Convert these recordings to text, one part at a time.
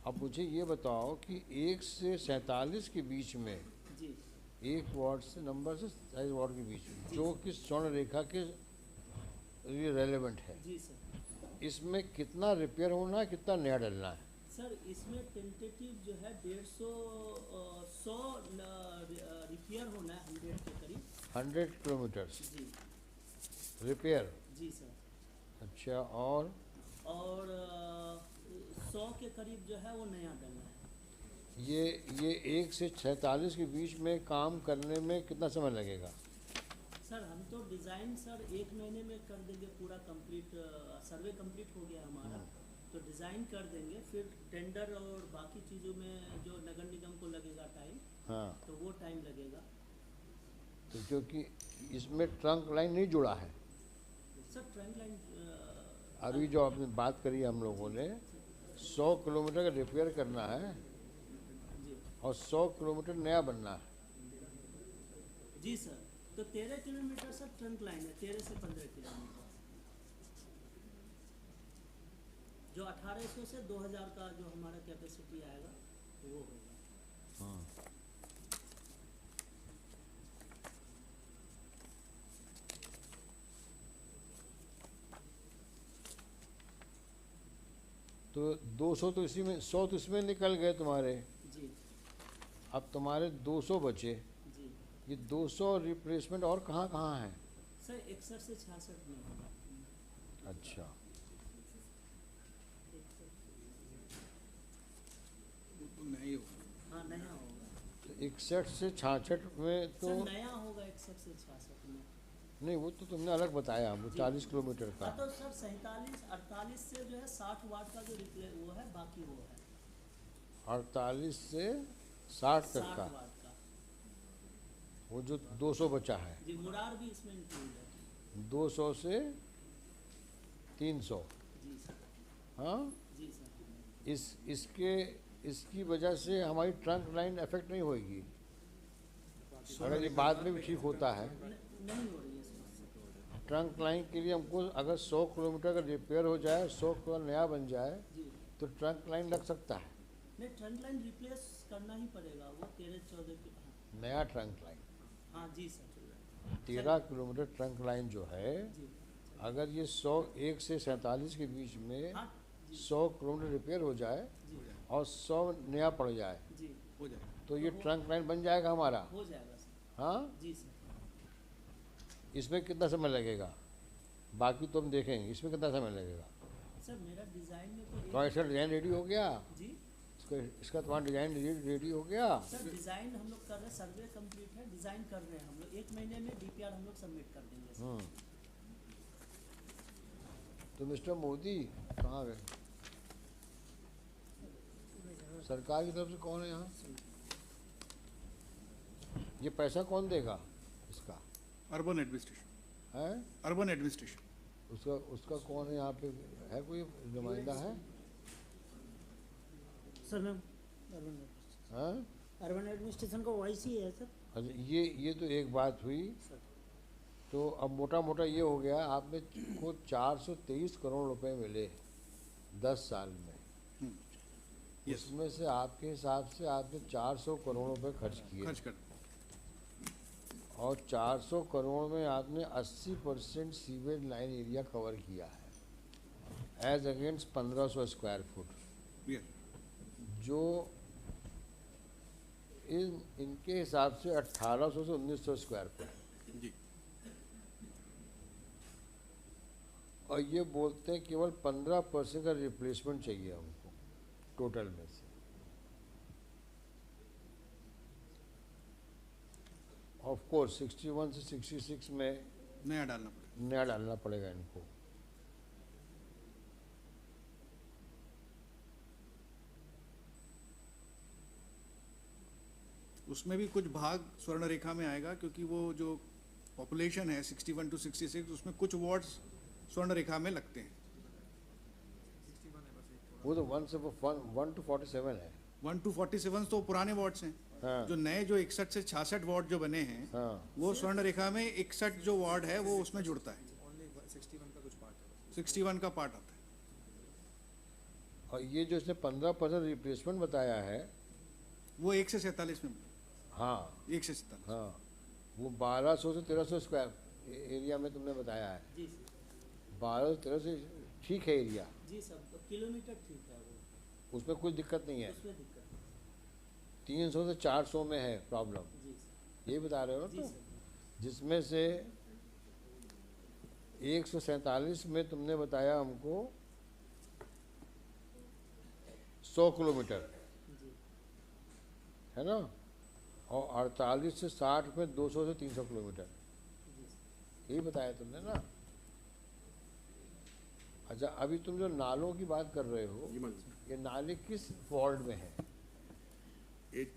अब मुझे ये बताओ कि 1 से 47 के बीच में, जी 1 वाट से नंबर से 27 वाट के बीच में, जी जो कि स्वर्ण रेखा के लिए रेलेवेंट है, जी सर। इसमें कितना रिपेयर होना है, कितना नया डलना है? सर इसमें टेंटेटिव जो है 150 रिपेयर होना है 100 के करीब। 100 किलोमीटर्स जी रिपेयर। जी सर। अच्छा, और 100 के करीब जो है वो नया डलना है। ये 1 से 47 के बीच में काम करने में कितना समय लगेगा? सर हम तो डिज़ाइन सर 1 महीने में कर देंगे पूरा कंप्लीट। सर्वे कंप्लीट हो गया हमारा, तो डिज़ाइन कर देंगे। फिर टेंडर और बाकी चीज़ों में जो नगर निगम को लगेगा टाइम, हाँ, तो वो टाइम लगेगा। तो क्योंकि इसमें ट्रंक लाइन नहीं जुड़ा है। सर ट्रंक लाइन अभी जो आपने बात करी हम लोगों ने, 100 किलोमीटर का रिपेयर करना है जी और 100 किलोमीटर नया बनना है। जी सर। तो 13 किलोमीटर सर ट्रंक लाइन है, 13 से 15 किलोमीटर। जो 1800 से 2000 का जो हमारा कैपेसिटी आएगा वो होगा। हाँ, तो 200 तो इसी में, 100 तो इसमें निकल गए तुम्हारे। जी अब तुम्हारे 200 बचे। जी ये 200 रिप्लेसमेंट और कहाँ कहाँ है? सर 61 से 66 में होगा। अच्छा, नहीं होगा। हाँ नया होगा। तो 61 से 66 में तो सर नया होगा 61 से 66 में। नहीं, वो तो तुमने अलग बताया, वो 40 किलोमीटर का। हाँ तो सर 47 48 से जो है 60 वाट का जो रिप्ले वो है, बाकी वो है 48 से 60 तक 60 का, वाट का। वो जो 200 बचा है। जी मुरार भी इसमें इंक्लूड है। 200 से 300। जी सर। हाँ, जी सर। इसकी वजह से हमारी ट्रंक लाइन इफेक्ट नहीं होगी अगर ये बाद में भी ठीक होता है। नहीं हो रही है समस्या। ट्रंक लाइन के लिए हमको अगर 100 किलोमीटर का रिपेयर हो जाए, 100 किलोमीटर नया बन जाए, जी तो ट्रंक लाइन लग सकता है। नहीं ट्रंक लाइन रिप्लेस करना ही पड़ेगा, वो 13-14 की। हाँ नया ट्रंक लाइन हाँ जी सर। 13 किलोमीटर ट्रंक लाइन जो है, जी अगर ये 1 से 47 के बीच में हाँ जी 100 किलोमीटर रिपेयर हो जाए जी और 100 नया पड़ जाए, जी हो जाएगा। तो ये ट्रंक लाइन बन जाएगा हमारा। हो जाएगा सर। हाँ, जी सर। इसमें कितना समय लगेगा? बाकी तो हम देखेंगे, इसमें कितना समय लगेगा? सर मेरा डिज़ाइन में तो तो इसका डिज़ाइन रेडी हो गया? जी इसका तुम्हारा डिज़ाइन रेडी हो गया? सर डिज़ाइन हम लोग कर रहे हैं, सर्वे कंप्लीट है, डिज़ाइन कर रहे हैं हम लोग। 1 महीने में डीपीआर हम लोग सबमिट कर देंगे सर। तो मिस्टर मोदी कहाँ गए? सरकार की तरफ से कौन है यहाँ? ये पैसा कौन देगा इसका? Urban administration. है अर्बन एडमिनिस्ट्रेशन। उसका उसका कौन है यहाँ पे? है कोई नुमाइंदा है? सर मैम हाँ, अर्बन एडमिनिस्ट्रेशन का वॉइस ही है सर। अच्छा, ये तो एक बात हुई। तो अब मोटा मोटा ये हो गया, आपने को 423 करोड़ रुपए मिले 10 साल में। यस, उसमें से आपके हिसाब से आपने 400 करोड़ रुपए खर्च किए, खर्च कर। और 400 करोड़ में आपने 80% सीवेज लाइन एरिया कवर किया है, as against 1500 square foot, yes, जो इनके हिसाब से 1800 से 1900 स्क्वायर फुट। जी। और ये बोलते हैं केवल 15% का रिप्लेसमेंट चाहिए हमको टोटल में से। ऑफ कोर्स 61 से 66 में नया डालना पड़ेगा। नया डालना पड़ेगा इनको। उसमें भी कुछ भाग स्वर्ण रेखा में आएगा, क्योंकि वो जो पॉपुलेशन है 61 to 66, उसमें कुछ वार्ड्स स्वर्ण रेखा में लगते हैं। वो तो 1 to 47 है। 1 to 47 तो पुराने वार्ड्स हैं। हाँ, जो नए जो 61 से 66 वार्ड जो बने हैं, हाँ, वो स्वर्ण रेखा में 61 जो वार्ड है वो उसमें जुड़ता है। 61 का पार्ट आता है। और और ये जो इसने 15% रिप्लेसमेंट बताया है, वो 1 से 47 में, हाँ 1 से 47। हाँ, वो 1200 से 1300 स्क्वायर एरिया में तुमने बताया है। जी सर। 1200 से 1300 ठीक है एरिया, जी सर, तो किलोमीटर ठीक है वो, उसमें कोई दिक्कत नहीं है। उसमें दिक्कत नहीं। 300 से 400 में है प्रॉब्लम, जी सर। ये बता रहे हो ना जी तुम? सर। जिसमें से 147 में तुमने बताया हमको 100 किलोमीटर, जी है ना? और 48 से 60 में 200 से 300 किलोमीटर, जी सर। यही बताया तुमने ना? अच्छा, अभी तुम जो नालों की बात कर रहे हो, जी मालिक, ये नाले किस वार्ड में है?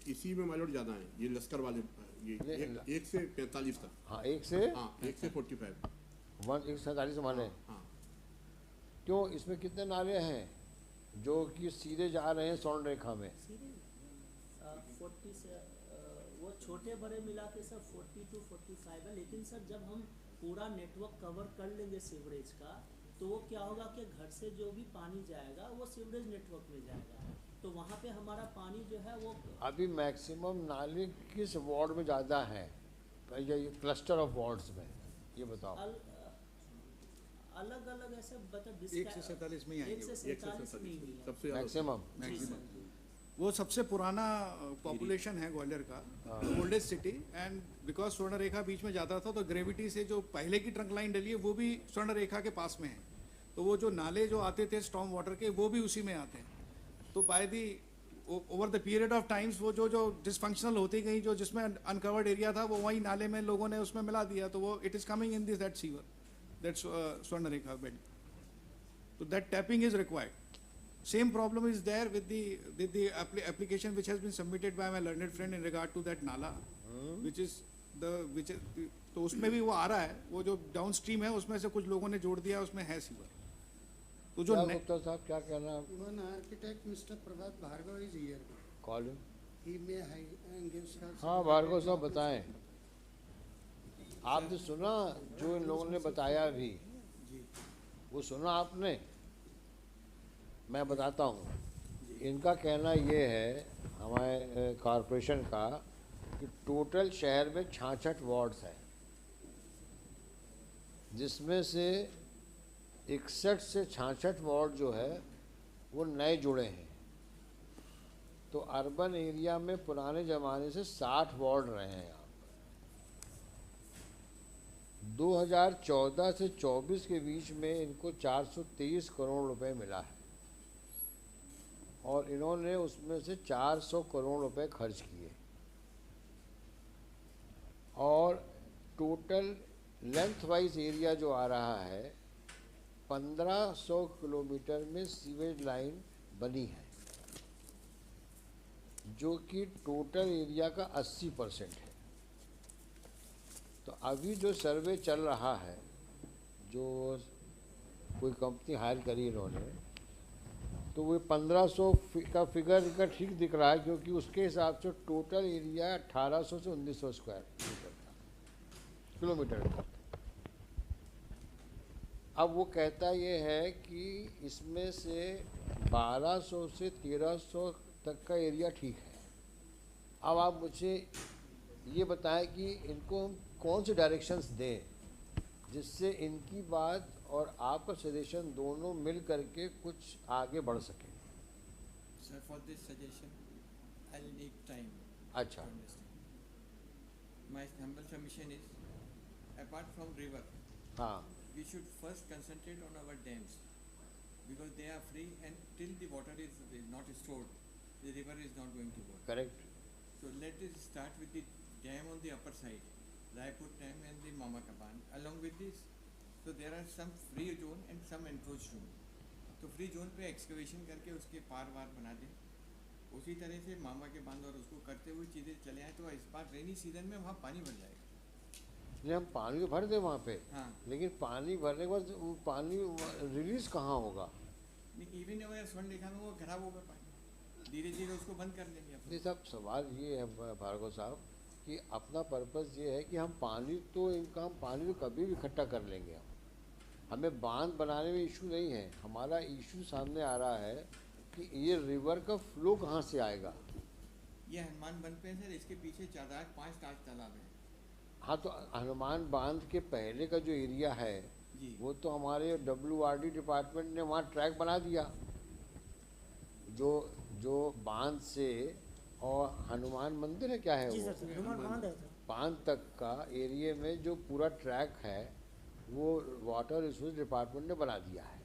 इसी में माइलॉट ज़्यादा है, ये लश्कर वाले, ये ये- 1 से 45 तक। हाँ, 1 से हाँ 1 से 45। 147 माने। हाँ क्यों, इसमें कितने नाले हैं जो कि सीधे जा रहे हैं स्वर्ण रेखा में? सीधे 40 से वो छोटे बड़े मिला के सर 40 to 45 है, लेकिन सर जब हम पूरा नेटवर्क कवर कर लेंगे सीवरेज का, तो वो क्या होगा कि घर से जो भी पानी जाएगा वो सीवरेज नेटवर्क में जाएगा, तो वहाँ पे हमारा पानी जो है वो अभी मैक्सिमम नाले किस वार्ड में ज़्यादा हैं, ये क्लस्टर ऑफ वार्ड्स में, ये बताओ। अलग अलग ऐसे बता 1 से 47 में ही आएंगे 1 से 47 में ही है। सबसे ज़्यादा मैक्सिमम जी मैक्सिमम। सर। वो सबसे पुराना पॉपुलेशन है ग्वालियर का, ओल्डेस्ट सिटी, एंड बिकॉज स्वर्ण रेखा बीच में जाता था तो ग्रेविटी से जो पहले की ट्रंक लाइन डली है वो भी स्वर्ण रेखा के पास में है, तो वो जो नाले जो आते थे स्टॉर्म वाटर के वो भी उसी में आते हैं। तो by the over the period of times वो जो डिसफंक्शनल होती गई, जो जिसमें अनकवर्ड एरिया था वो वही नाले में लोगों ने उसमें मिला दिया, तो वो it is coming in this that sewer, that's स्वर्ण रेखा बेड, तो that tapping is required. Same problem is there with the application which has been submitted by my learned friend in regard to that nala, which is तो उसमें भी वो आ रहा है, वो जो डाउन स्ट्रीम है उसमें से कुछ लोगों ने जोड़ दिया, उसमें है सीवर। तो जो क्या गुप्ता साहब क्या कहना है? One architect, Mr. Prabhat Bhargav, is here. Call him. He may give us. हाँ भार्गव साहब बताएं, आपने सुना जो इन लोगों ने बताया अभी, वो सुना आपने? मैं बताता हूँ, इनका कहना ये है हमारे कॉरपोरेशन का कि टोटल शहर में 66 वार्ड्स हैं, जिसमें से 61 से 66 वार्ड जो है वो नए जुड़े हैं। तो अर्बन एरिया में पुराने ज़माने से 60 वार्ड रहे हैं यहाँ पर। 2014 से 24 के बीच में इनको 423 करोड़ रुपए मिला है और इन्होंने उसमें से 400 करोड़ रुपए खर्च किए और टोटल लेंथ वाइज एरिया जो आ रहा है 1500 किलोमीटर में सीवेज लाइन बनी है, जो कि टोटल एरिया का 80% है। तो अभी जो सर्वे चल रहा है, जो कोई कंपनी हायर करी इन्होंने, तो वो 1500 का फिगर का ठीक दिख रहा है, क्योंकि उसके हिसाब से टोटल एरिया 1800 से 1900 स्क्वायर किलोमीटर का। अब वो कहता ये है कि इसमें से 1200 से 1300 तक का एरिया ठीक है। अब आप मुझे ये बताएं कि इनको हम कौन से डायरेक्शंस दें जिससे इनकी बात और आपका सजेशन दोनों मिल करके कुछ आगे बढ़ सके। Sir, for this suggestion, I'll need time. अच्छा, to understand. My humble submission is, apart from river, हाँ we should first concentrate on our dams, because they are free and till the water is not stored, the river is not going to work. Correct. So let us start with the dam on the upper side, Raipur Dam and the Mama Kaban. Along with this, so there are some free zone and some enclosed zone. तो free zone पे excavation करके उसके पार वार बना दें, उसी तरह से मामा के बांध और उसको करते हुए चीज़ें चले आए, तो इस बार रेनी सीजन में वहाँ पानी भर जाएगा। नहीं, हम पानी तो भर दें वहाँ पे, हाँ, लेकिन पानी भरने के बाद वो पानी रिलीज कहाँ होगा? इवन अगर स्वर्ण रेखा में वो खराब होगा पानी, धीरे धीरे उसको बंद कर लेंगे अपन। ये सब सवाल ये है भार्गव साहब कि अपना पर्पस ये है कि हम पानी तो इनका हम पानी तो कभी भी इकट्ठा कर लेंगे। हमें बांध बनाने में इशू नहीं है, हमारा इशू सामने आ रहा है कि कि ये रिवर का फ्लो कहाँ से आएगा? ये हनुमान बंद पे सर, इसके पीछे 5 तालाब है हाँ, तो हनुमान बांध के पहले का जो एरिया है जी। वो तो हमारे WRD डिपार्टमेंट ने वहाँ ट्रैक बना दिया, जो जो बांध से और हनुमान मंदिर है, क्या है जी वो, सर, हनुमान बांध है सर। बांध तक का एरिया में जो पूरा ट्रैक है वो वाटर रिसोर्स डिपार्टमेंट ने बना दिया है।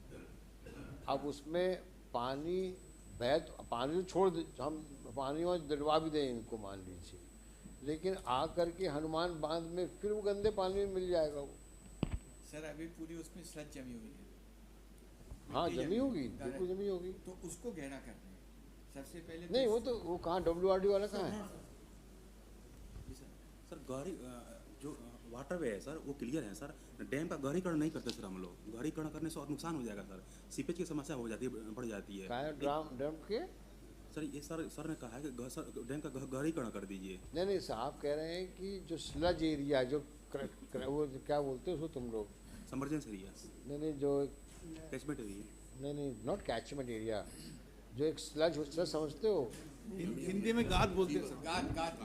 अब उसमें पानी पानी तो छोड़ दे, हम पानी और दिलवा भी दें इनको मान लीजिए, लेकिन आ करके हनुमान बांध में फिर वो गंदे पानी में मिल जाएगा वो। सर अभी पूरी उसमें स्लज जमी हुई है। हाँ, मिट्टी जमी होगी, गारा- बिल्कुल जमी होगी। तो उसको गहरा कर रहे हैं सबसे पहले। नहीं, वो कहाँ WRD वाला कहाँ है? जी सर। सर गहरी जो वाटर वे है सर वो क्लियर है सर। डैम का गहरीकरण नहीं करते सर हम लोग। गहरीकरण करने से और नुकसान हो जाएगा सर। सीपेज की समस्या हो जाती है, बढ़ जाती है। कहाँ है डैम के? सर ये सर ने कहा है कि डैम का गहरीकरण कर दीजिए। नहीं, साहब कह रहे हैं कि जो स्लज एरिया जो वो क्या बोलते हो उसको तुम लोग? समर्जेंस एरिया, नहीं, जो कैचमेंट एरिया। नहीं, नॉट कैचमेंट एरिया, जो एक स्लज समझते हो? हिंदी में गाद बोलते हैं सर,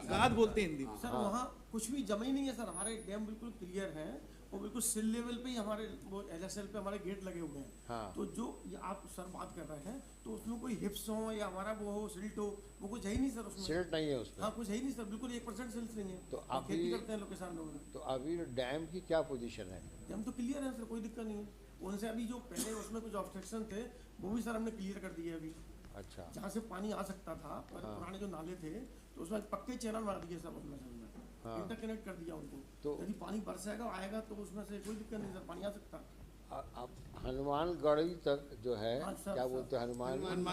गाद बोलते हैं हिंदी में। सर वहाँ कुछ भी जमा ही नहीं है सर। हमारे डैम बिल्कुल क्लियर है और बिल्कुल सिल लेवल पे ही हमारे वो LSL पे हमारे गेट लगे हुए हैं। हाँ। तो जो ये आप सर बात कर रहे हैं तो उसमें कोई हिप्स हो या हमारा वो हो सिल्ट हो, वो कुछ है ही नहीं सर उसमें। सिल्ट नहीं है उसमें। हाँ, कुछ है ही नहीं सर, बिल्कुल 1% सिल्ट नहीं है। तो और खेती अभी- करते हैं लोग, किसान लोग। तो अभी डैम की क्या पोजीशन है? डैम तो क्लियर है सर, कोई दिक्कत नहीं है। उनसे अभी जो पहले उसमें कुछ ऑब्स्ट्रक्शन थे वो भी सर हमने क्लियर कर दिए अभी। अच्छा, जहाँ से पानी आ सकता था पर हाँ। पुराने जो नाले थे तो उसमें पक्के चैनल बना दिए सब उसमें सर। हाँ। इंटरकनेक्ट कर दिया उनको। तो- यदि पानी बरसेगा आएगा तो उसमें से कोई दिक्कत नहीं सर, पानी आ सकता। अब हनुमानगढ़ी तक जो है, हाँ, सर, क्या सर। बोलते हैं, हनुमान बांध।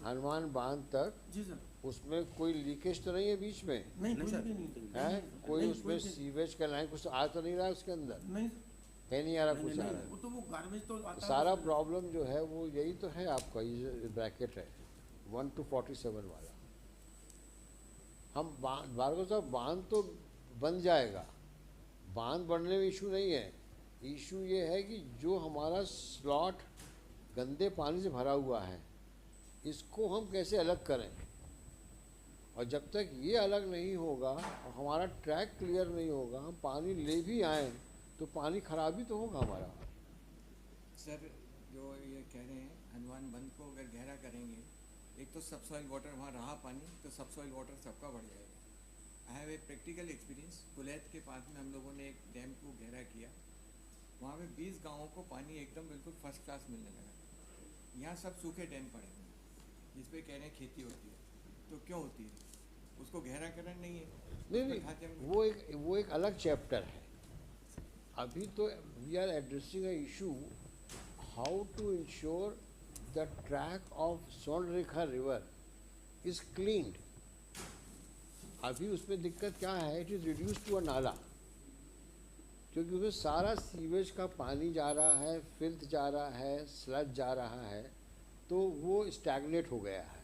हनुमान बांध तक जी सर। उसमें कोई लीकेज तो नहीं है बीच में? नहीं, नहीं कोई सर। दिक्कत नहीं है कोई नहीं, उसमें कोई- सीवेज का लाइन कुछ आ तो नहीं रहा है उसके अंदर? नहीं है नहीं आ रहा, कुछ आ रहा वो है। तो वो गार्बेज तो आता है। सारा प्रॉब्लम जो है वो यही तो है आपका, ये ब्रैकेट है 1 to 47 वाला। हम भार्गव साहब, बांध तो बन जाएगा, बांध बनने में इशू नहीं है। इशू ये है कि जो हमारा स्लॉट गंदे पानी से भरा हुआ है इसको हम कैसे अलग करें, और जब तक ये अलग नहीं होगा और हमारा ट्रैक क्लियर नहीं होगा, हम पानी ले भी आए तो पानी खराब ही तो होगा हमारा। सर जो ये कह रहे हैं हनुमान बंद को अगर गहरा करेंगे, एक तो सब सॉइल वाटर वहाँ रहा पानी तो सब सॉइल वाटर सबका बढ़ जाएगा। I have a practical experience. कुलैत के पास में हम लोगों ने एक डैम को गहरा किया, वहाँ पे 20 गाँवों को पानी एकदम बिल्कुल फर्स्ट क्लास मिलने लगा। यहाँ सब सूखे डैम पड़े हुए हैं जिस पे कह रहे हैं खेती होती है, तो क्यों होती है? उसको गहराकरण नहीं है। नहीं, वो एक अलग चैप्टर है। अभी तो we are addressing a issue how to ensure the track of Swarnarekha river is cleaned. अभी उसमें दिक्कत क्या है, it is reduce to a nala, क्योंकि उसमें सारा सीवेज का पानी जा रहा है, फिल्थ जा रहा है, स्लज जा रहा है, तो वो स्टैग्नेट हो गया है।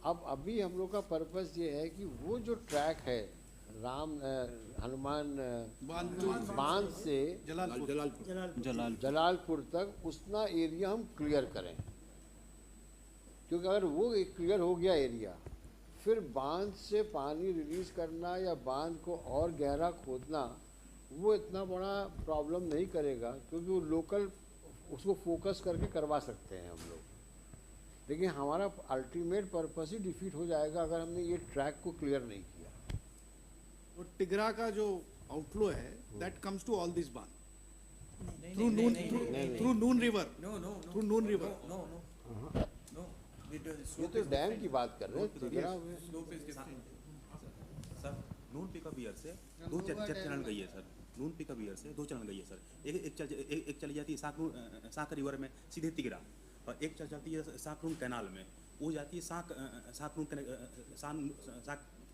अब अभी हम लोग का पर्पस ये है कि वो जो ट्रैक है हनुमान बांध से जलालपुर तक उतना एरिया हम क्लियर करें, क्योंकि अगर वो क्लियर हो गया एरिया, फिर बांध से पानी रिलीज करना या बांध को और गहरा खोदना वो इतना बड़ा प्रॉब्लम नहीं करेगा, क्योंकि वो लोकल उसको फोकस करके करवा सकते हैं हम लोग। लेकिन हमारा अल्टीमेट पर्पस ही डिफीट हो जाएगा अगर हमने ये ट्रैक को क्लियर नहीं किया। वो टिगरा का जो आउटफ्लो है that comes to all this bandh through Noon river, through Noon river. ये तो डैम की बात कर रहे हैं, तिगरा में slope is different. Sir Noon pickup year से दो चैनल गई है सर। नून पिकअप ईयर से 2 चैनल गई है सर। एक चली जाती है साक रिवर में सीधे तिगरा, और एक चल जाती है साकरून कैनाल में, वो जाती है साक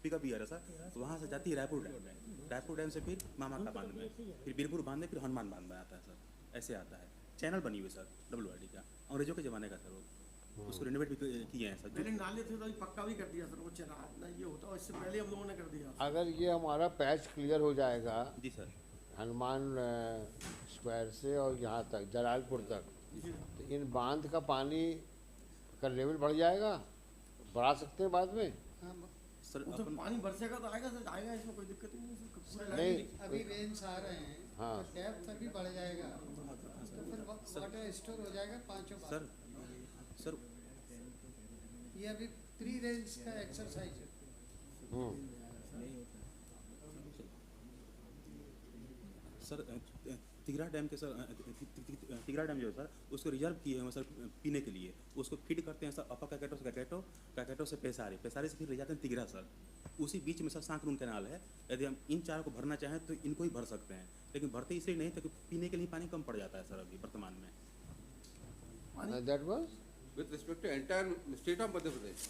पिकअप ईयर है सर। तो वहाँ से जाती है रायपुर डैम में, रायपुर डैम से फिर मामा का बांध में, फिर बीरपुर बांध में, फिर हनुमान बांध में आता है सर। ऐसे आता है, चैनल बनी हुई सर WRD का, अंग्रेजों के ज़माने का सर। वो उसको रिनोवेट भी किए हैं सर। पहले नाले थे तो अभी पक्का भी कर दिया सर, वो चला ना ये होता है, इससे पहले हम लोगों ने कर दिया। अगर ये हमारा पैच क्लियर हो जाएगा जी सर। हनुमान स्क्वायर से और यहाँ तक जलालपुर तक, तो इन बांध का पानी का लेवल बढ़ जाएगा, बढ़ा सकते हैं बाद में। हाँ, सर वो तो अपन पानी बरसेगा तो आएगा सर, आएगा, इसमें कोई दिक्कत ही नहीं है सर। पूरा नहीं, लाइन अभी रेंज आ रहे हैं हाँ। तो डेप्थ अभी बढ़ जाएगा, तो फिर वाटर स्टोर हो जाएगा पाँचों सर बार। सर ये अभी प्री रेंज का एक्सरसाइज है। सर तिगरा डैम के सर तिगरा डैम जो है सर उसको रिजर्व किए हैं सर पीने के लिए, उसको फीड करते हैं सर अपर कैकेटो से कैकेटो से पेसारे से फिर ले जाते हैं तिगरा सर। उसी बीच में सर सांकरून कैनाल है, यदि हम इन चारों को भरना चाहें तो इनको ही भर सकते हैं, लेकिन भरते इसलिए नहीं ताकि पीने के लिए पानी कम पड़ जाता है सर अभी वर्तमान में। That was with respect to entire state of Madhya Pradesh.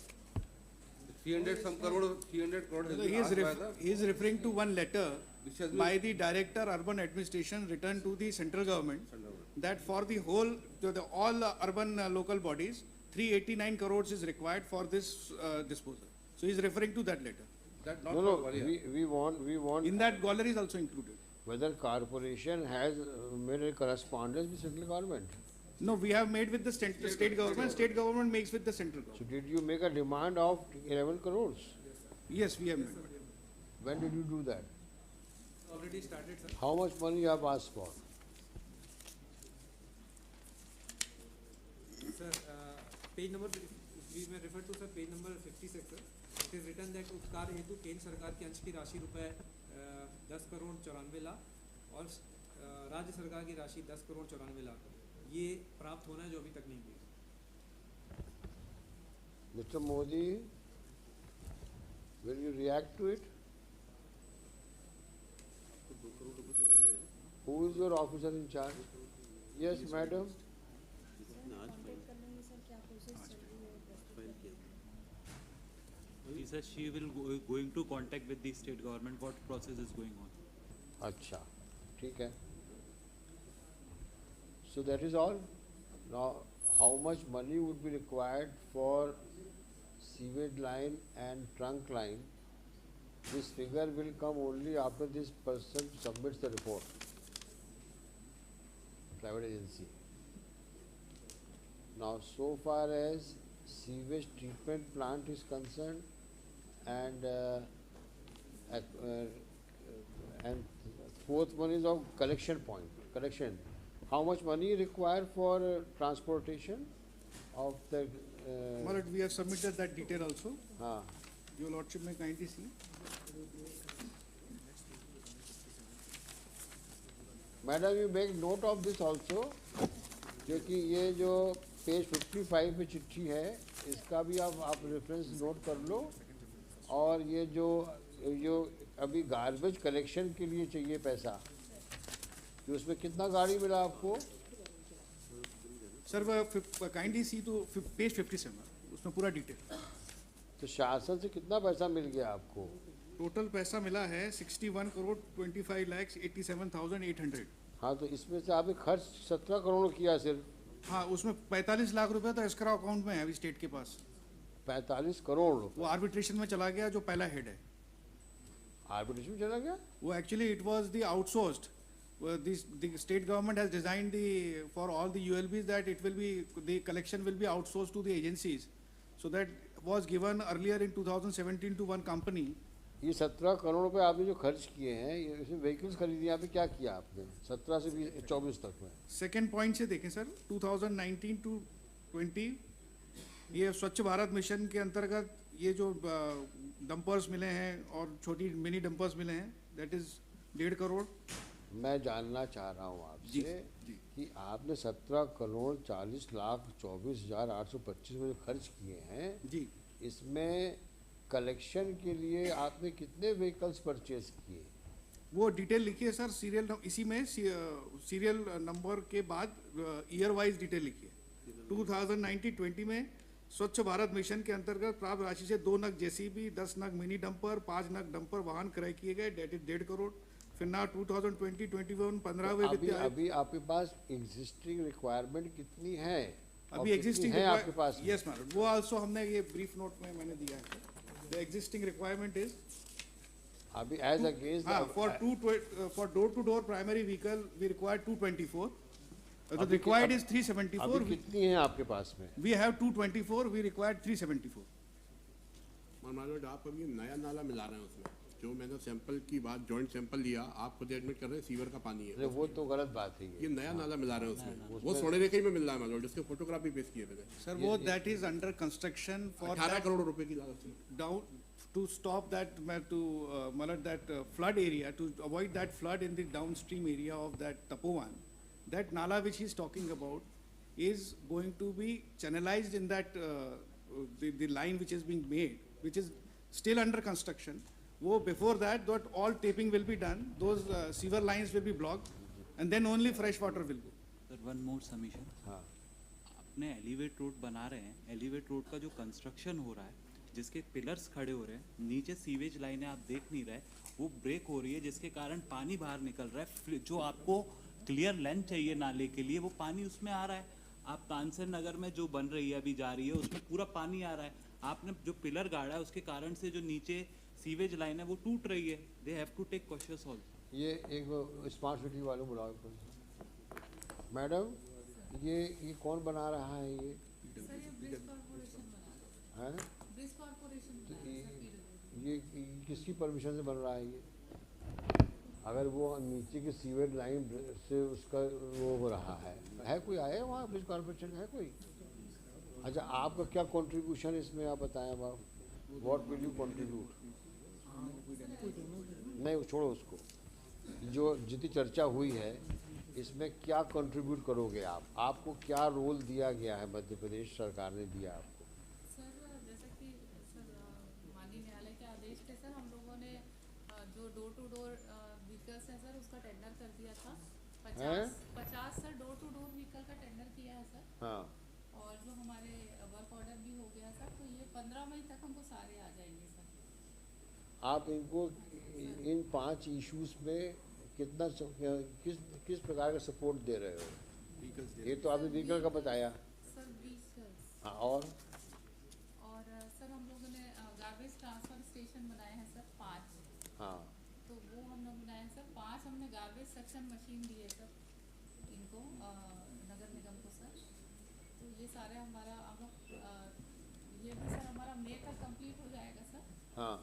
300 some crore, 300 crore has So been asked by the, he is referring to one letter which has by been the Director Urban Administration written to the central government that for the whole, all urban local bodies, 389 crores is required for this disposal. So he is referring to that letter. that not no, for no, Gwalior. we want In that, Gwalior is also included. whether corporation has made a correspondence with central government. No, we have made with the state government. State government makes with the central So government. did you make a demand of 11 crores? Yes, we have made. When did you do that? Already started, sir. How much money you have asked for? Sir, page number, we may refer to sir page number 56, sir. It is written that उपकार हेतु केंद्र सरकार की अंश की राशि रुपए 10 करोड़ 94 लाख और राज्य सरकार की राशि 10 करोड़ 94 लाख ये प्राप्त होना है जो अभी तक नहीं हुई। Mr. Modi, will you react to it? Who is your officer in charge? Yes, madam. She says she will going to contact with the state government what process is going on. अच्छा, ठीक है. So that is all. Now, how much money would be required for sewage line and trunk line? This figure will come only after this person submits the report. Private agency. Now, so far as sewage treatment plant is concerned, and fourth one is of collection point, collection. How much money required for transportation of the? Well, we have submitted that detail also. हाँ. Your Lordship may kindly see. Madam you make note of this also, क्योंकि ये जो page 55 पे चिट्ठी है इसका भी आप रेफरेंस नोट कर लो, और ये जो अभी गार्बेज कलेक्शन के लिए चाहिए पैसा, कि उसमें कितना गाड़ी मिला आपको? Sir, kindly see to page 57. उसमें पूरा डिटेल. तो शासन से कितना पैसा मिल गया आपको? टोटल पैसा मिला है 61 करोड़ 25 लाख 87,800. हाँ, तो इसमें से आपने खर्च 17 करोड़ किया सिर्फ. हाँ, उसमें 45 लाख रुपए तो एस्क्रो अकाउंट में है अभी स्टेट के पास. 45 करोड़ वो आर्बिट्रेशन में चला गया जो पहला हेड है. आर्बिट्रेशन चला गया? वो actually it was the outsourced. The state government has designed for all the ULBs that the collection will be outsourced to the agencies. So that was given earlier in 2017 to one company. ये 17 करोड़ रुपए आपने जो खर्च किए हैं, ये इसमें vehicles खरीदी आपने क्या किया आपने 17 से 24 तक में? सेकेंड पॉइंट से देखें सर, 2019 to 20 ये स्वच्छ भारत मिशन के अंतर्गत ये जो डंपर्स मिले हैं और छोटी मिनी डंपर्स मिले हैं, दैट इज 1.5 करोड़. मैं जानना चाह रहा हूँ आपसे कि आपने 17 करोड़ 40 लाख 24,825 में जो खर्च किए हैं जी, इसमें कलेक्शन के लिए आपने कितने व्हीकल्स परचेज किए? वो डिटेल लिखी है सर. सीरियल इसी में सीरियल नंबर के बाद ईयर वाइज डिटेल लिखी है. 2019-20 में स्वच्छ भारत मिशन के अंतर्गत प्राप्त राशि से 2 नग जेसीबी, 10 नग मिनी डंपर, 5 नग डंपर वाहन क्रय किए गए, डेट इज 1.5 करोड़. फिर ना 2020-21 15वें वित्तीय आयोग. अभी आपके पास एग्जिस्टिंग रिक्वायरमेंट कितनी है? अभी एग्जिस्टिंग है आपके पास? यस मैडम, वो आल्सो हमने ये ब्रीफ नोट में मैंने दिया है. द एग्जिस्टिंग रिक्वायरमेंट इज अभी as against for door to door primary vehicle we require 224. The required is 374. अभी कितनी है आपके पास में? We have 224, we required 374. मालूम आप अभी नया नाला मिला रहे हैं उसमें, जो मैंने सैंपल की बात जॉइंट सैंपल लिया, आप खुद एडमिट कर रहे हैं सीवर का पानी है। अरे वो तो गलत बात है ये नया नाला मिला रहे हैं उसमें, वो सोने रेखा ही में मिल रहा है मालूम, जिसके फोटोग्राफ भी पेश किए मैंने। Sir, वो that is under construction for 18 that crore रुपए की लागत से। down to stop that flood area, to avoid that flood in the downstream area of that Tapovan. That nala which he is talking about is going to be channelized in that the line which is being made, which is still under construction. Wo before that all taping will be done, those sewer lines will be blocked, and then only fresh water will go. Sir, one more submission. हाँ अपने elevate road बना रहे हैं, elevate road का जो construction हो रहा है, जिसके पिलर्स खड़े हो रहे हैं, नीचे सीवेज लाइनें आप देख नहीं रहे, वो ब्रेक हो रही है, जिसके कारण पानी बाहर निकल रहा है। जो आपको क्लियर लेंथ चाहिए नाले के लिए, वो पानी उसमें आ रहा है। आप तानसेन नगर में जो बन रही है, अभी जा रही है, उसमें पूरा पानी आ रहा है। आपने जो पिलर गाड़ा है, उसके कारण से जो नीचे सीवेज लाइन है वो टूट रही है। They have to take cautious also. ये एक स्मार्ट सिटी वालों बुलाओ मैडम, ये कौन बना रहा है ये? सर ये ब्रिज कॉर्पोरेशन बना हैं? ब्रिज कॉर्पोरेशन तो बना सर ये किसकी परमिशन से बन रहा है ये? अगर वो नीचे की सीवेज लाइन से उसका वो हो रहा है कोई आया वहाँ ब्रिज कॉर्पोरेशन है कोई? अच्छा, आपका क्या कंट्रीब्यूशन इसमें आप बताएं आप, व्हाट विल यू कंट्रीब्यूट? नहीं छोड़ो उसको, जो जितनी चर्चा हुई है इसमें क्या कंट्रीब्यूट करोगे आप? आपको क्या रोल दिया गया है, मध्य प्रदेश सरकार ने दिया आपको? सर जैसा कि सर माननीय न्यायालय के आदेश पे सर हम लोगों ने जो डोर टू डोर व्हीकल्स हैं सर उसका टेंडर कर दिया था। 50 sir door to door vehicle का टेंडर किया है सर। हाँ, और जो हमारे वर्क ऑर्डर भी हो गया सर, तो ये 15 मई तक हमको सारे आ जाएंगे सर। आप इनको इन 5 इश्यूज में कितना किस प्रकार का सपोर्ट दे रहे हो? ये तो आपने व्हीकल का बताया सर व्हीकल्स। हाँ, और सर हम लोगों ने गार्बेज ट्रांसफर स्टेशन बनाए हैं सर 5। हाँ, तो वो हम लोग बनाए हैं सर 5। हमने गार्बेज सेक्शन मशीन दी है सर इनको नगर निगम को सर। तो ये सारे हमारा हम लोग ये भी सर हमारा मई तक कंप्लीट हो जाएगा सर। हाँ,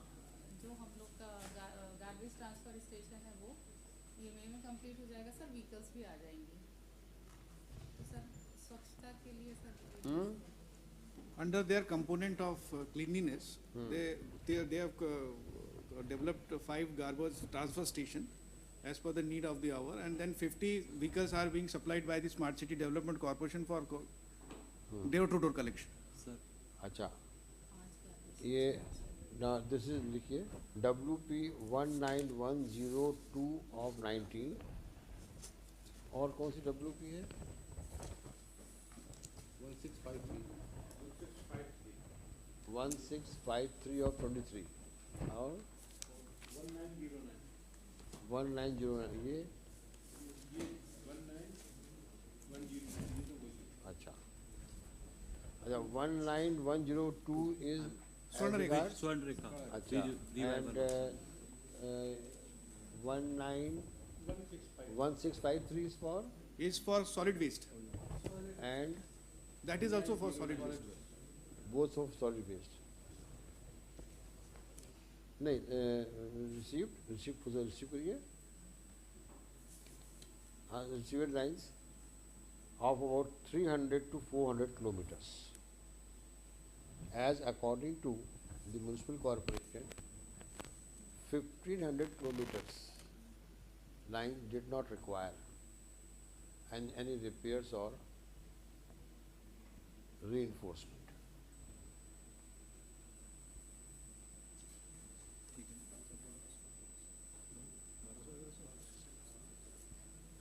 जो हम लोग का गार्बेज ट्रांसफर स्टेशन है वो ये मई में कंप्लीट हो जाएगा सर। व्हीकल्स भी आ जाएंगे। तो सर स्वच्छता के लिए sir Under their component of cleanliness, they have developed 5 garbage transfer station as per the need of the hour, and then 50 vehicles are being supplied by the Smart City Development Corporation for door-to-door collection. Sir, अच्छा, ये ना this is लिखिए WP 19102 of 19, और कौन सी WP है? 1653 of 23 और 1909 ये अच्छा 19102 इज स्वर्ण रेखा। स्वर्ण रेखा। अच्छा, and 16163 is for solid waste, and that is also for solid waste. both of solid waste. नहीं रिसीव करिए। हाँ, received lines of about 300 to 400 kilometers, as according to the municipal corporation 1500 kilometers line did not require any repairs or reinforcement.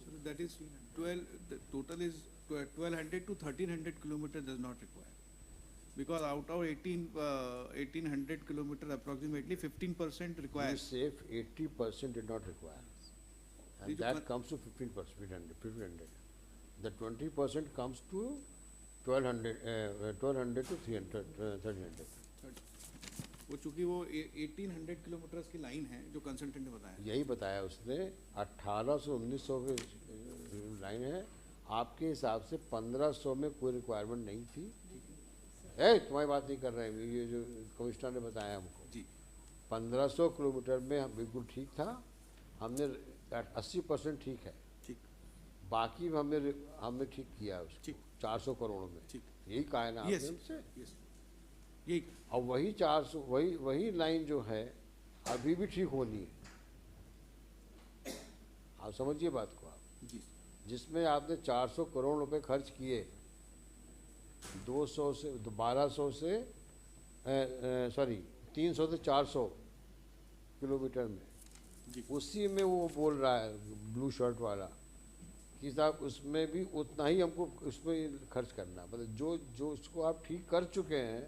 So that is 12. The total is 1200 to 1300 kilometers does not require, because out of 1800 kilometers approximately 15% You requires. say 80% did not require, and Did you that comes to 15%, 1500. The 20% comes to 1200 to 1300. वो चूंकि वो 1800 kilometre की line है जो consultant ने बताया। यही बताया उसने, 1800 1900 की लाइन है, आपके हिसाब से 1500 में कोई रिक्वायरमेंट नहीं थी? तुम्हारी बात नहीं कर रहे हैं, ये जो कमिश्नर ने बताया हमको जी 1500 किलोमीटर में हम बिल्कुल ठीक था। हमने 80% ठीक है, ठीक बाकी हमने ठीक किया उसको ठीक 400 करोड़ में। ठीक यही कहा है ना यस आपने हमसे? यस यही और वही 400 वही लाइन जो है अभी भी ठीक होनी है। आप समझिए बात को आप, जी जिसमें आपने 400 करोड़ रुपए खर्च किए 200 से 1200 से सॉरी 300 से 400 किलोमीटर में, जी उसी में वो बोल रहा है ब्लू शर्ट वाला कि साहब उसमें भी उतना ही हमको उसमें खर्च करना, मतलब जो उसको आप ठीक कर चुके हैं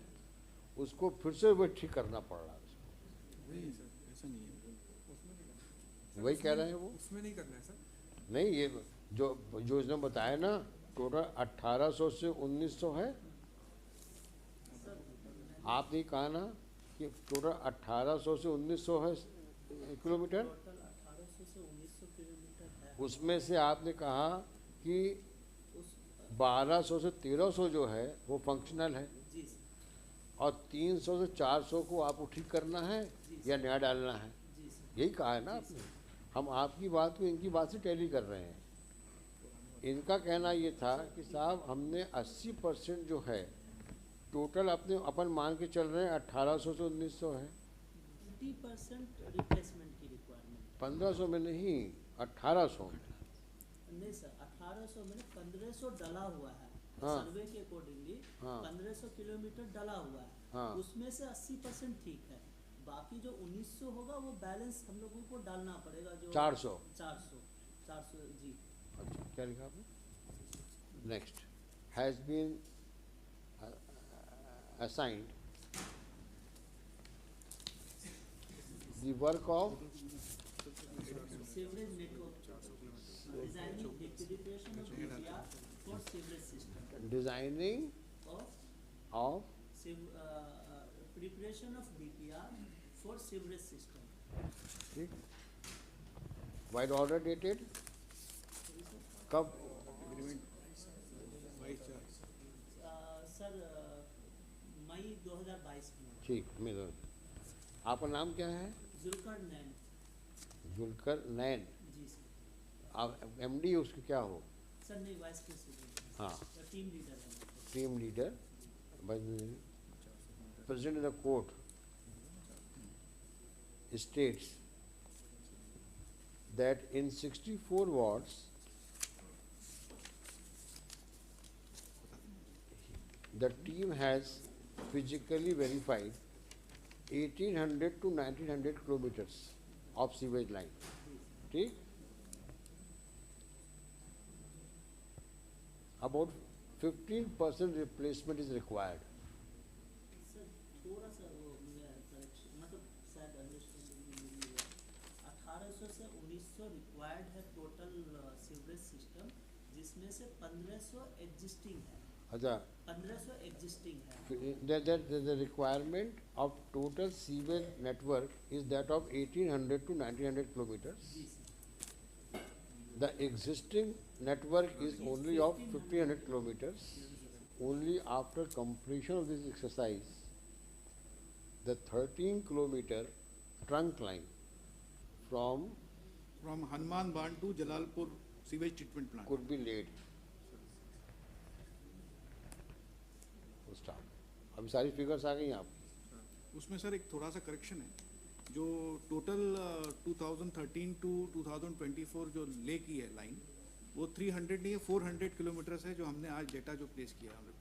उसको फिर से वो ठीक करना पड़ रहा है उसको। नहीं सर ऐसा नहीं है। वही कह रहे हैं वो। उसमें नहीं करना है सर। नहीं, ये जो इसने बताया ना टोटल 1800 से 1900 है। आपने कहा ना कि टोटल 1800 से 1900 है किलोमीटर। टोटल 1800 से 1900 किलोमीटर है। उसमें से आपने कहा कि उस 1200 से 1300 जो है वो फंक्शनल है, जी सर, और 300 से 400 को आपको ठीक करना है या नया डालना है, जी सर, यही कहा है ना आपने। हम आपकी बात को इनकी बात से टैली कर रहे हैं। इनका कहना ये था कि साहब हमने 80% जो है टोटल अपन मान के चल रहे हैं 1800 से 1900 है, 50% रिप्लेसमेंट की रिक्वायरमेंट। 1500 में नहीं 1800 में। नहीं सर, 1800 में 1500 डला हुआ है। हाँ। सर्वे के अकॉर्डिंगली हाँ। 1500 किलोमीटर डला हुआ है। हाँ। उसमें से 80% ठीक है, बाकी जो 1900 होगा वो बैलेंस हम लोगों को डालना पड़ेगा। जो 400 जी। अच्छा, क्या लिखा आपने? Next has been assigned the work of sewerage network designing decreation of DPR for sewerage system, designing of preparation of DPR for sewerage system. ठीक, वाइड ऑर्डर डेटेड कब? सर मई 2022 में। ठीक, आपका नाम क्या है? जुल्कर नैन। जुल्कर नैन। जी सर। आप MD उसके क्या हो? सर नहीं, वाइस प्रेसिडेंट। हाँ, टीम लीडर है। Team leader, president of the court states that in 64 wards the team has physically verified 1800 to 1900 kilometers of sewage line. ठीक, about 15% replacement is required. Sir थोड़ा सा वो करेक्शन, मतलब शायद understanding मिली है। 1800 से 1900 रिक्वायर्ड है टोटल सीवरेज सिस्टम, जिसमें से 1500 एग्जिस्टिंग है। अच्छा, 1500 एग्जिस्टिंग है। the requirement of total sewage network is that of 1800 to 1900 kilometers. जी sir. The existing network is only of 1500 kilometers. Only after completion of this exercise, the 13-kilometer trunk line from Hanuman Band to Jalalpur sewage treatment plant could be laid. Stop. अभी सारी figures आ गई आपकी। उसमें sir एक थोड़ा सा correction है, जो टोटल 2013 टू 2024 जो ले की है लाइन, वो 300 नहीं है 400 किलोमीटर्स है, जो हमने आज डेटा जो प्लेस किया है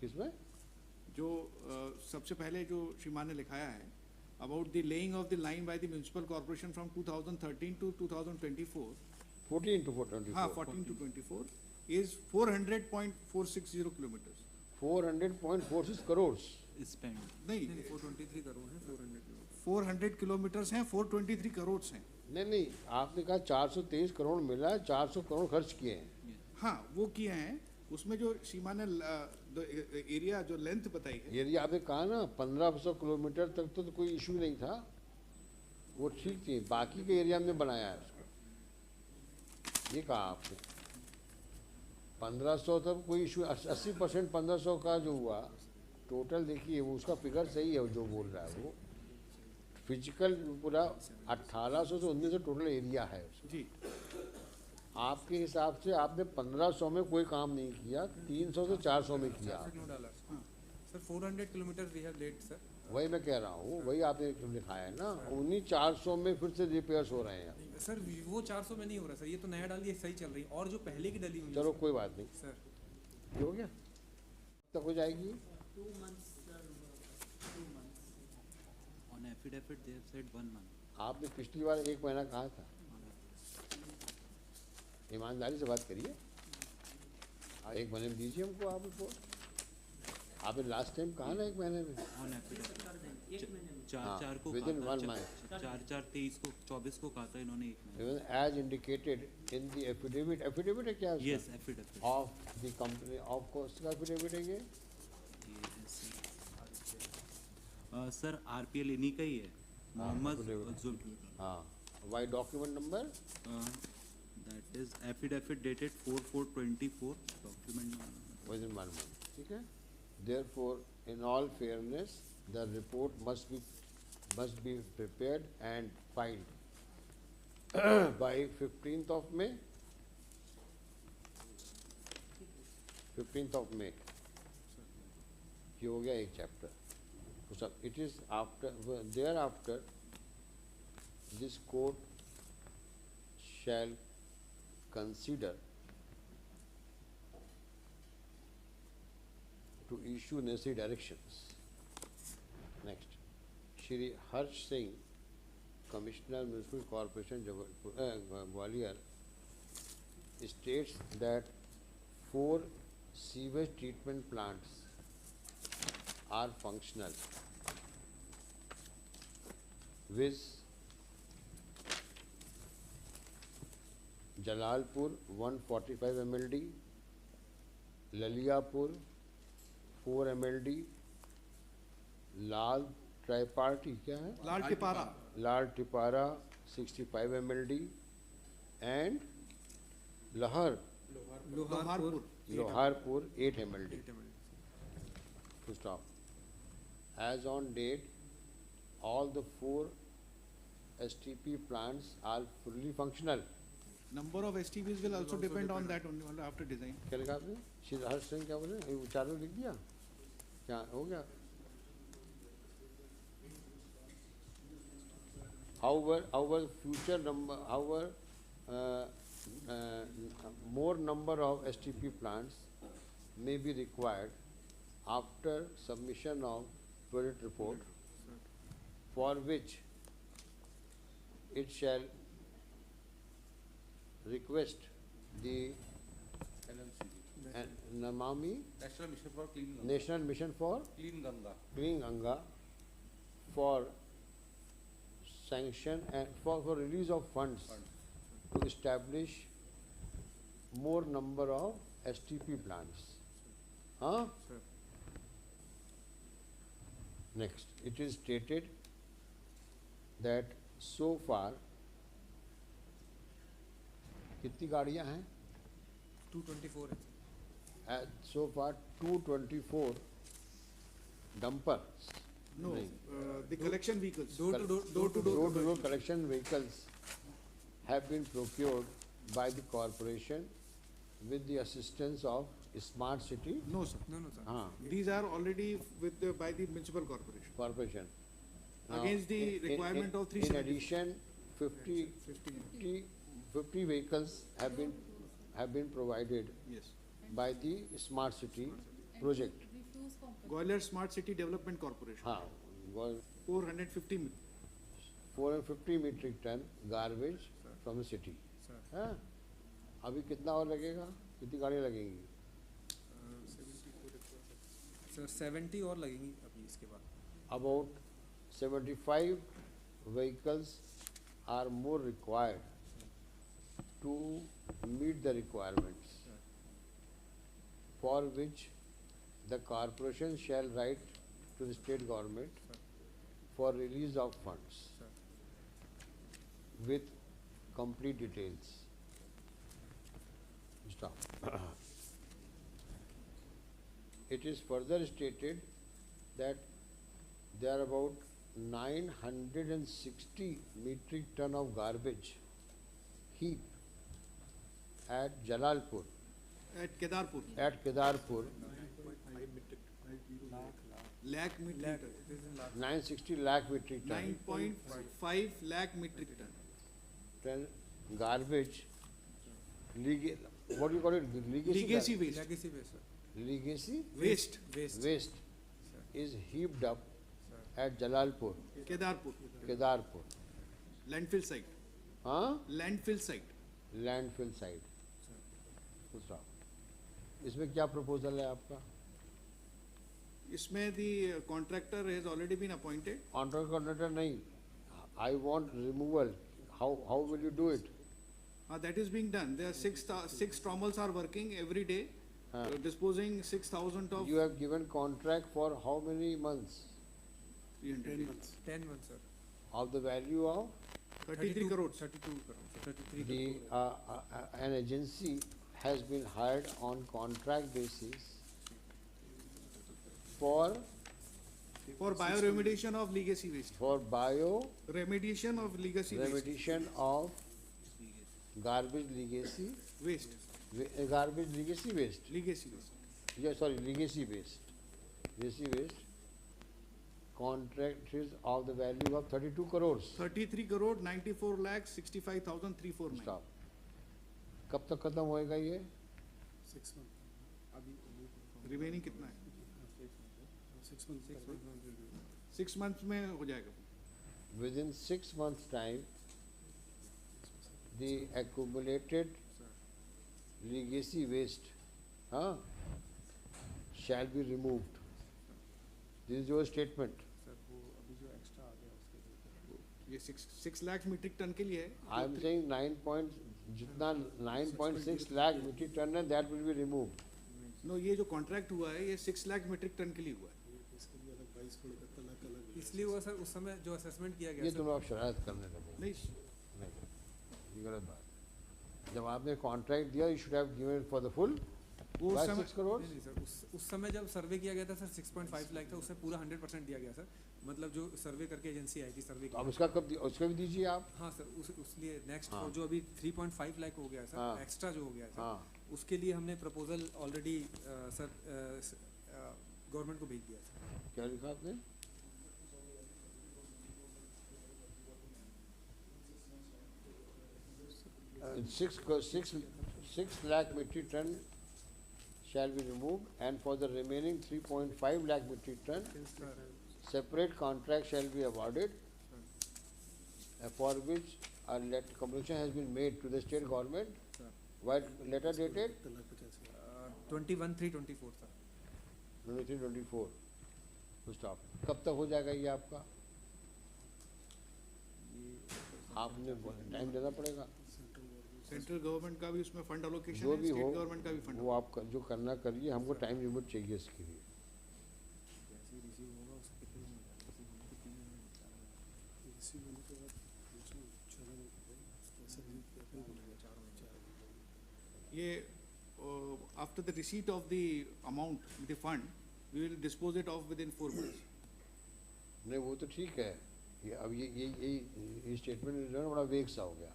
किसमें? जो सबसे पहले जो श्रीमान ने लिखाया है about the laying of the line by the municipal corporation from 2013 to 2024, 14 to 424. हाँ 14 to 24 is 400.460 kilometres. 400.46 crores. Spend नहीं 423 करोड़ है, 400 400 किलोमीटर्स हैं, 423 करोड़ हैं। नहीं, आपने कहा 423 करोड़ मिला है, 400 करोड़ खर्च किए हैं। हाँ वो किए हैं। उसमें जो सीमा ने एरिया जो लेंथ बताई है, एरिया आपने कहा ना 1500 किलोमीटर तक तो कोई इशू नहीं था, वो ठीक थी, बाकी के एरिया में बनाया है उसको, ये कहा आपने। 1500 तब कोई इशू 80% 1500 का जो हुआ टोटल देखिए वो उसका फिगर सही है जो बोल रहा है वो फिजिकल पूरा 1800 से 1900 टोटल एरिया है उसका। जी आपके हिसाब से आपने 1500 में कोई काम नहीं किया 300 से 400 में किया $400 $, sir 400 kilometre we have let sir. वही मैं कह रहा हूँ वही आपने लिखाया है ना उन्हीं 400 में फिर से रिपेयर्स हो रहे हैं सर वो 400 में नहीं हो रहा सर, ये तो नया डाली सही चल रही है और जो पहले की डली हुई है चलो कोई बात नहीं सर। ये हो गया तक हो जाएगी 2 months sir, 2 months. On affidavit they have said 1 month. आपने पिछली बार 1 महीना कहा था ईमानदारी से बात करिए 1 महीने में दीजिए हमको आप रिपोर्ट आपने लास्ट टाइम कहा ना 1 महीने में On affidavit कर देंगे 1 महीने में. 4 को within कहा 1 था, month 4/4/23 को 24 को कहा था इन्होंने 1 महीने। as indicated in the affidavit है क्या उसका? Yes, affidavit. of the company of cost का affidavit है ये सर RPL इन्हीं का ही है मोहम्मद affidavit. जुल हाँ why document number that is affidavit dated 4/4/24 document within 1 month ठीक है therefore in all fairness the report must be prepared and filed by 15th of May 15th of May ये हो गया एक चैप्टर तो सब it is after thereafter this court shall consider to issue necessary directions. Next, Shri Harsh Singh, Commissioner Municipal Corporation Gwalior, states that 4 sewage treatment plants are functional, with Jalalpur 145 MLD, Laliapur 4 MLD, लाल ट्राईपार्टी क्या है लाल टिपारा लाल टिपारा 65 MLD and लोहारपुर 8 MLD. To stop. As on date, all the 4 STP plants are fully functional. number of STPs will also depend on that only after design. क्या लिखा आपने श्री हर्ष सिंह क्या बोले चारों लिख दिया क्या हो गया however future number more number of STP plants may be required after submission of project report for which it shall request the Namami National Mission for National Mission for Clean Ganga Clean Ganga for sanction and for release of funds to establish more number of STP plants. Huh? Sir. Next, it is stated that so far कितनी गाड़ियां हैं 224 है so far 224 dumpers. No, the collection vehicles. door to door collection vehicles have been procured by the corporation with the assistance of Smart City No, sir. no sir These are already with by the municipal corporation. Corporation. Now, Against the requirement of In 370. addition, 50 vehicles have been provided Yes. by the Smart City project. Refuse company. Gwalior Smart City Development Corporation. हाँ, 450 450 metric ton garbage from the city. Sir. हाँ, अभी कितना और लगेगा? कितनी गाड़ियाँ लगेंगी? Sir 70 और लगेंगी अभी इसके बाद About 75 vehicles are more required to meet the requirements, for which the corporation shall write to the state government for release of funds with complete details. Stop. it is further stated that there are about 960 metric ton of garbage heap at Jalalpur, At Kedarpur, at Kedarpur, lakh metric ton. 960 lakh metric ton. 9.5 lakh metric ton. Ton garbage, what do you call it? Legacy waste. Legacy waste, sir. Legacy Waste. waste is heaped up at Jalalpur, Kedarpur. Landfill site. huh? Landfill site. Landfill site. दूसरा, इसमें क्या proposal है आपका? इसमें the contractor has already been appointed. Contractor नहीं, I want removal. How will you do it? That is being done. There are six trommels are working every day, disposing 6,000 of. You have given contract for how many months? 300 months. 10 months, sir. Of the value of 33 crores. 32 crores, 33 the an agency has been hired on contract basis for bioremediation of legacy waste. for bio Remediation of legacy waste. remediation of garbage legacy Waste. garbage legacy waste. Legacy waste. Yeah, sorry, legacy waste. Legacy waste. Contract is of the value of 32 crores. 33 crore 94 lakh 65,349. Stop. कब तक खत्म होएगा ये? 6 months. Remaining कितना है? 6 months. 6 months में हो जाएगा. Within 6 months time, the accumulated legacy waste, shall be removed. This is your statement. ये 6 लाख मीट्रिक टन के लिए है. I am saying 9.6 lakh metric ton है, that will be removed. No, ये जो कॉन्ट्रैक्ट हुआ है ये 6 लाख मीट्रिक टन के लिए हुआ है. इसलिए हुआ सर, उस समय जो असेसमेंट किया गया ये सर, तुम आप शरारत करने लगे. नहीं, ये गलत बात है. जब आपने कॉन्ट्रैक्ट दिया, you should have given for the full. वो Why समय 6 crores? नहीं सर, उस समय जब सर्वे किया गया था सर 6.5 लाख था, उससे पूरा 100% दिया गया सर. मतलब जो सर्वे करके एजेंसी आई थी सर्वे अब उसका कब उसका भी दीजिए आप. हाँ सर, उसलिए नेक्स्ट जो अभी 3.5 लाख हो गया है सर, एक्स्ट्रा जो हो गया है सर, उसके लिए हमने प्रपोजल ऑलरेडी सर गवर्नमेंट को भेज दिया सर. क्या लिखा आपने? Six lakh metric ton shall be removed, and for the remaining 3.5 lakh metric ton, separate contract shall be awarded, for which a communication has been made to the state government. What letter dated? 21/3/24 sir. 23/24. Stop. कब तक हो जाएगा ये आपका? आपने time देना पड़ेगा. Central government का भी उसमें फंड अलोकेशन जो है, भी स्टेट हो गवर्नमेंट का भी फंड. वो आप जो करना करिए, हमको टाइम लिमिट चाहिए इसके लिए. ये after the receipt of the amount, the fund, we will dispose it of with in 4 months. नहीं, वो तो ठीक है. ये अब ये स्टेटमेंट जो है बड़ा वेग सा हो गया.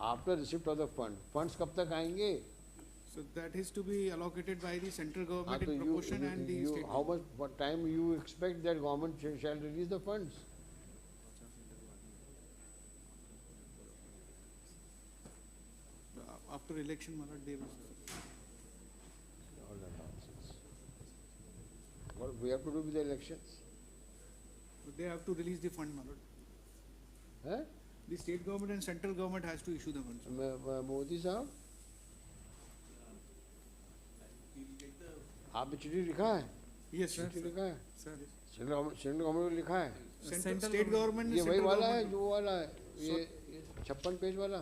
After receipt of the funds कब तक आएंगे? So that is to be allocated by the central government in proportion and the state. How much what time you expect that government shall release the funds? After election, Maharaj, they will. All that nonsense. What we have to do with the elections? They have to release the fund, Maharaj. हैं? The state government and central government has to issue the funds. Modi साहब, आपने चिट्ठी लिखा है? Yes, sir. चिट्ठी लिखा है? Sir central government में लिखा है? State government. ये वही वाला है जो वाला है, ये 56 पेज वाला,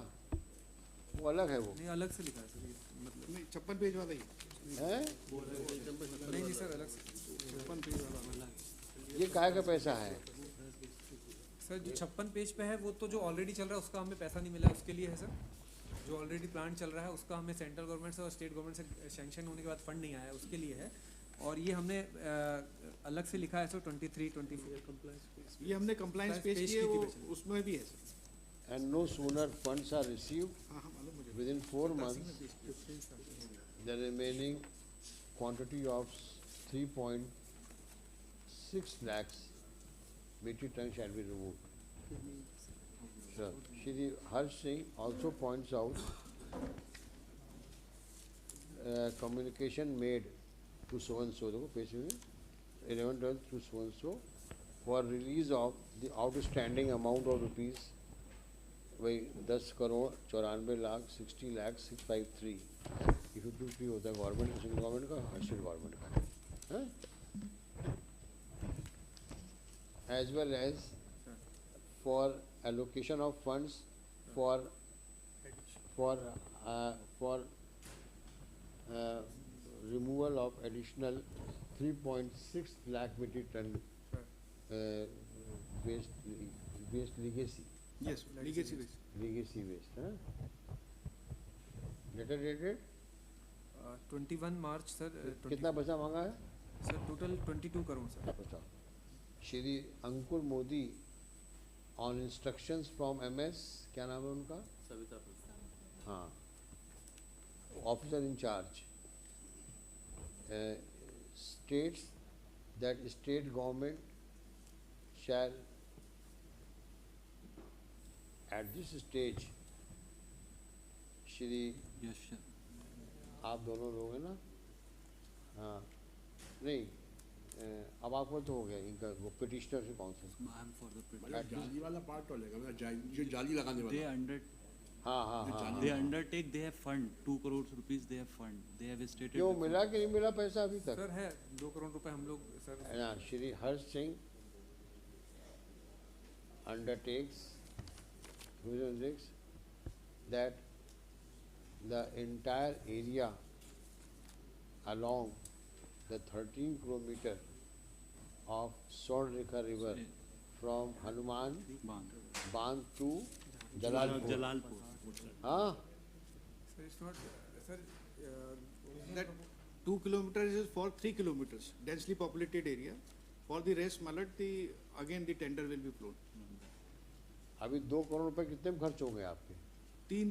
वो अलग है. वो नहीं, अलग से लिखा है सर, ये मतलब नहीं, 56 पेज वाला ही है. नहीं सर, अलग से 56 पेज वाला. ये काहे का पैसा है? सर जो 56 पेज पे है वो तो जो ऑलरेडी चल रहा है उसका हमें पैसा नहीं मिला है, उसके लिए है सर. जो ऑलरेडी प्लान चल रहा है उसका हमें सेंट्रल गवर्नमेंट से और स्टेट गवर्नमेंट से सैंक्शन होने के बाद फंड नहीं आया, उसके लिए है. और ये हमने अलग से लिखा है सर 23, 24 ये हमने कंप्लायंस पेश पेश किए, की थी वो वैसे। उसमें भी है sir. And no sooner funds are received, हाँ हाँ मालूम मुझे। within 4 months, the remaining quantity of 3.6 lakhs metric ton shall be removed. Sir, Shri Harsh Singh also points out communication made to so and so, देखो page में 11/12 to so and so for release of the outstanding amount of rupees वही 10,94,60,653 ये 50 होता है government का, central government का, state government का, हाँ? As well as for allocation of funds for removal of additional 3.6 lakh metric ton waste legacy. Yes, legacy waste. Legacy waste, huh? Letter dated 21 March sir कितना पैसा मांगा है? Sir total 22 crore sir. बताओ। श्री अंकुर Modi on instructions from MS, क्या नाम है उनका? सविता हाँ, officer in charge states that state government shall at this stage, Shri yes sir. आप दोनों लोग हैं ना? हाँ, नहीं अब आपको तो हो गया इनका पिटिशनर से कौन सा? आई एम फॉर द मतलब जाली वाला पार्ट तो लेगा, मतलब जो जाली लगाने दे वाला। अंडर हाँ हाँ हाँ they undertake, they have fund 2 crore rupees, they have fund, they have stated क्यों the मिला कि नहीं मिला पैसा अभी तक? सर है 2 करोड़ रुपए हम लोग सर ना Shri Harsh Singh undertakes that the entire area along the 13 kilometer of Swarnrekha river from Hanuman Bandh to Jalalpur. हाँ sir it's not sir That 2 kilometers is for 3 kilometers densely populated area. For the rest, Malat, again the tender will be flown. अभी 2 करोड़ रुपए कितने में खर्च हो गए आपके? 3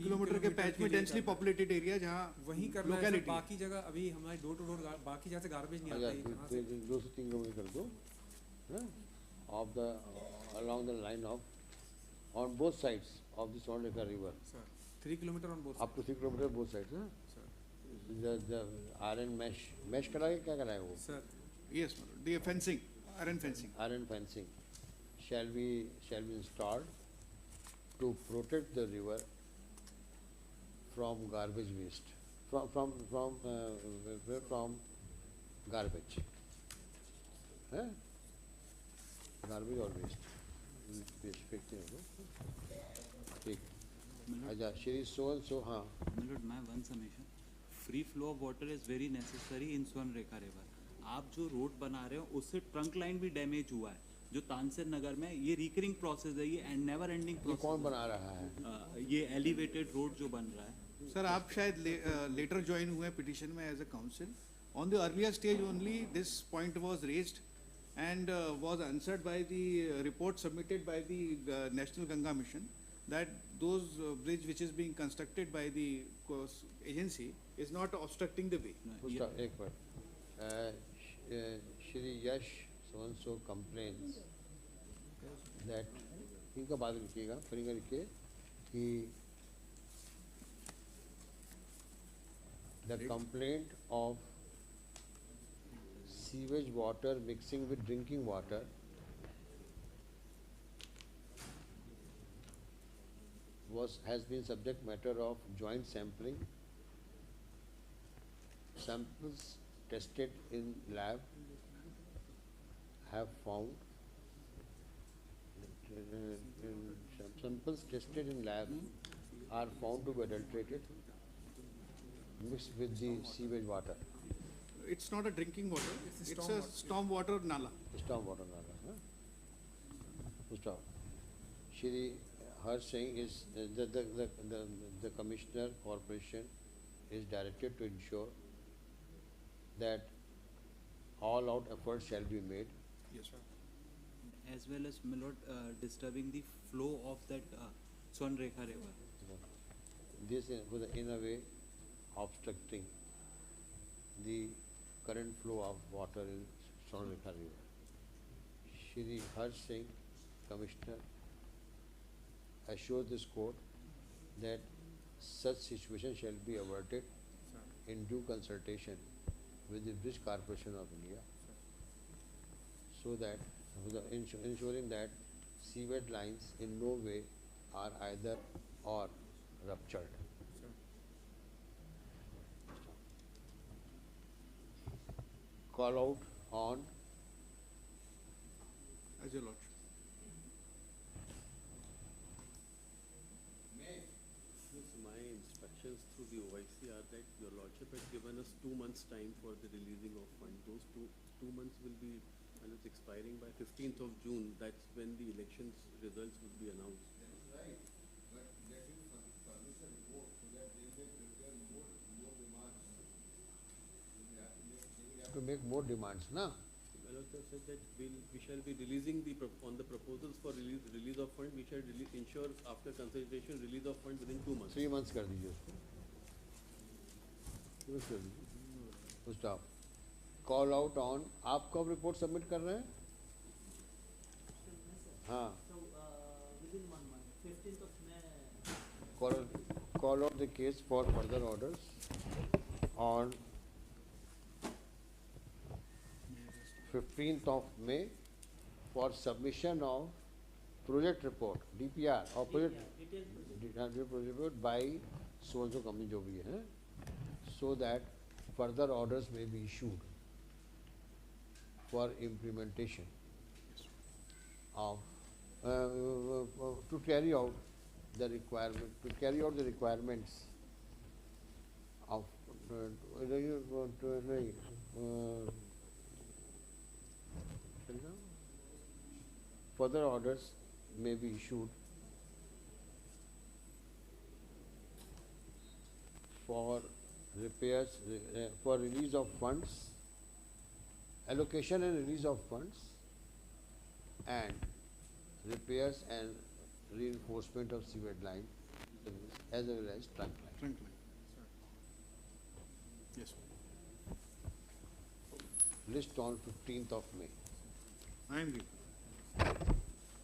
kilometre के पैच में डेंसली पॉपुलेटेड एरिया जहाँ वही करना है सर, locality। बाकी जगह अभी हमारे डोर टू डोर बाकी जगह से गार्बेज नहीं आता है कहाँ से 2 से 3 किलोमीटर कर दो of the along the line of on both sides of the Swarnrekha river sir 3 kilometre on both up to 3 kilometer both sides, huh? Sir The iron mesh कराए क्या कराए वो? Sir Yes, the fencing, iron fencing. Iron fencing shall be installed to protect the river from garbage waste, from garbage, huh? Garbage or waste फेंकते हैं लोग, ठीक। अच्छा Shri soul so हाँ Milord, my one summation. Free flow of water is very necessary in Swarnrekha river. आप जो road बना रहे हो उससे ट्रंक लाइन भी डैमेज हुआ है जो तानसेन नगर में, ये रिकरिंग प्रोसेस है, ये एंड नेवर एंडिंग ये प्रोसेस। कौन बना रहा है? ये एलिवेटेड रोड जो बन रहा है। Sir, आप शायद later join हुए petition में as a council. On the earlier stage only, this point was raised and was answered by the report submitted by the National Ganga Mission that those bridge which is being constructed by the agency is not obstructing the way. उसका एक बार श्री यश so complains that इनका बात लिखिएगा, फिर इनका लिखिए कि the complaint of sewage water mixing with drinking water has been subject matter of joint sampling. Samples tested in lab have found samples tested in lab are found to be adulterated mixed with the sewage water. It's not a drinking water, it's a storm water nala. Storm water nala. Huh? Stop. Shri Harsh Singh is the Commissioner Corporation is directed to ensure that all out efforts shall be made Yes, sir. as well as Milord, disturbing the flow of that Swarnarekha river. this in a way obstructing the current flow of water in Swarnarekha river. Shri Harsh Singh, Commissioner, assures this court that such situation shall be averted in due consultation with the Bridge Corporation of India, so that ensuring that seaward lines in no way are either or ruptured. Call out on As your lordship. My instructions through the OIC are that your lordship has given us 2 months time for the releasing of funds. Those two months will be, and it's expiring by 15th of June. That's when the elections results would be announced. Right, but let him furnish a report so that they may prepare more demands. We have to make more demands, na? My lordship said that we shall be releasing on the proposals for release of fund. We shall ensure after consultation release of fund within 2 months. 3 months कर दीजिए उसको. Use कर दीजिए. Stop. Call out on. आप कब report submit कर रहे हैं? हाँ. So within 1 month, 15th of May. Call out the case for further orders on 15th of May for submission of project report, DPR or project report by so-and-so company जो भी है, so that further orders may be issued for implementation of to carry out the requirements of further orders may be issued for repairs, for release of funds, allocation and release of funds, and repairs and reinforcement of seaward line as well as trunk line. Trunk line. Yes, sir. List on 15th of May. I am reading.